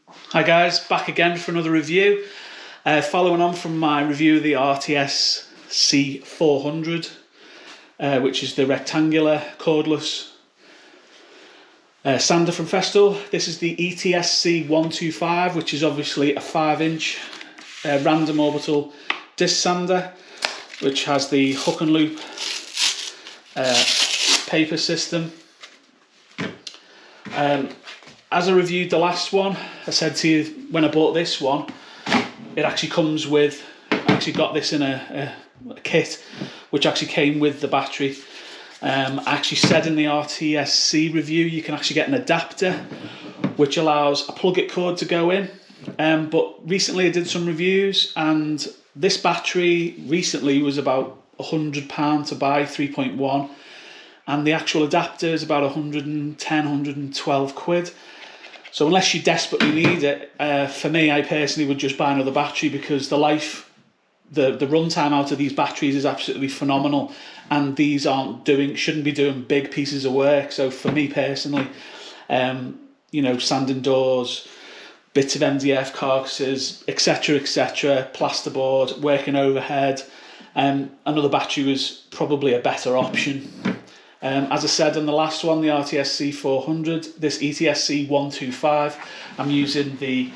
Hi guys, back again for another review. Following on from my review of the ETSC125, which is the rectangular cordless sander from Festool. This is the ETSC125, which is obviously a 5-inch random orbital disc sander, which has the hook and loop paper system. As I reviewed the last one, I said to you when I bought this one, it actually comes with, I actually got this in a kit which actually came with the battery. I actually said in the ETSC review you can actually get an adapter which allows a plug-it cord to go in, but recently I did some reviews and this battery recently was about £100 to buy, 3.1, and the actual adapter is about 110, 112 quid. So unless you desperately need it, for me, I personally would just buy another battery, because the runtime out of these batteries is absolutely phenomenal, and these shouldn't be doing big pieces of work. So for me personally, sanding doors, bits of MDF carcasses, etc., plasterboard, working overhead, another battery was probably a better option. As I said in the last one, the ETSC400, this ETSC125, I'm using the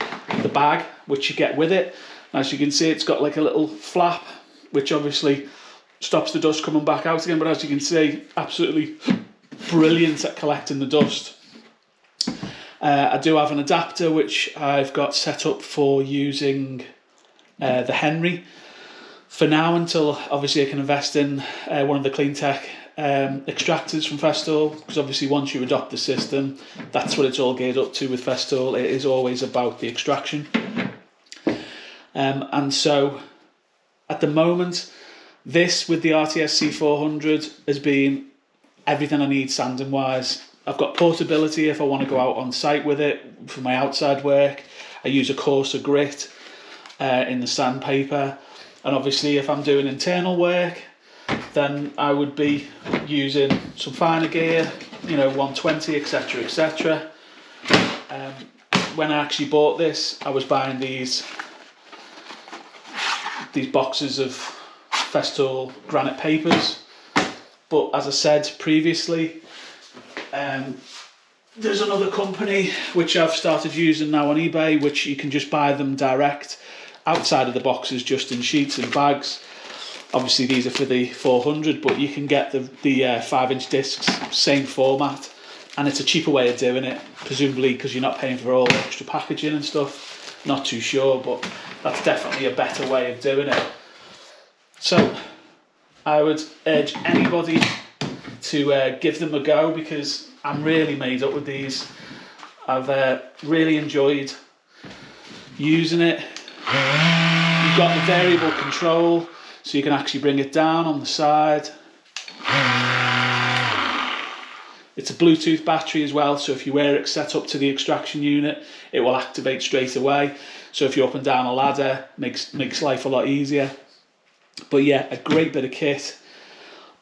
bag which you get with it. As you can see, it's got like a little flap which obviously stops the dust coming back out again, but as you can see, absolutely brilliant at collecting the dust. I do have an adapter which I've got set up for using the Henry for now, until obviously I can invest in one of the clean tech extractors from Festool, because obviously once you adopt the system, that's what it's all geared up to with Festool. It is always about the extraction, and so at the moment this with the ETSC400 has been everything I need sanding wise. I've got portability if I want to go out on site with it for my outside work. I use a coarser grit in the sandpaper, and obviously if I'm doing internal work, then I would be using some finer gear, 120, etc. When I actually bought this, I was buying these boxes of Festool granite papers, but as I said previously, there's another company which I've started using now on eBay, which you can just buy them direct outside of the boxes, just in sheets and bags. Obviously these are for the 400, but you can get the 5-inch discs, same format, and it's a cheaper way of doing it, presumably because you're not paying for all the extra packaging and stuff. Not too sure, but that's definitely a better way of doing it. So I would urge anybody to give them a go, because I'm really made up with these. I've really enjoyed using it. You've got the variable control, so you can actually bring it down on the side. It's a Bluetooth battery as well, so if you wear it set up to the extraction unit, it will activate straight away. So if you're up and down a ladder, makes life a lot easier. But yeah, a great bit of kit.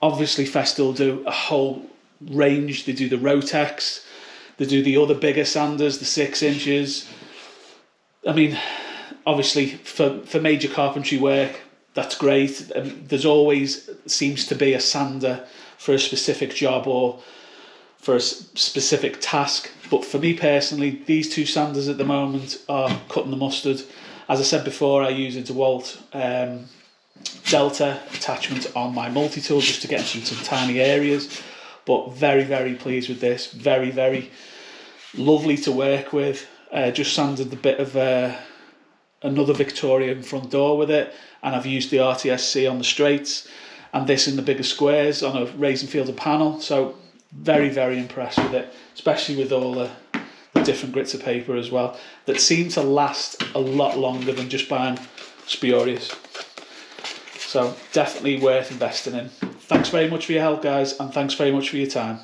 Obviously Festool do a whole range. They do the Rotex, they do the other bigger sanders, the 6 inches. I mean, obviously for major carpentry work, that's great. There's always seems to be a sander for a specific job or for a specific task. But for me personally, these two sanders at the moment are cutting the mustard. As I said before, I use a DeWalt Delta attachment on my multi-tool just to get into some tiny areas. But very, very pleased with this. Very, very lovely to work with. Just sanded the bit of another Victorian front door with it, and I've used the ETSC on the straights and this in the bigger squares on a raised and fielded panel. So very, very impressed with it, especially with all the different grits of paper as well, that seem to last a lot longer than just buying spurious. So definitely worth investing in. Thanks very much for your help, guys, and thanks very much for your time.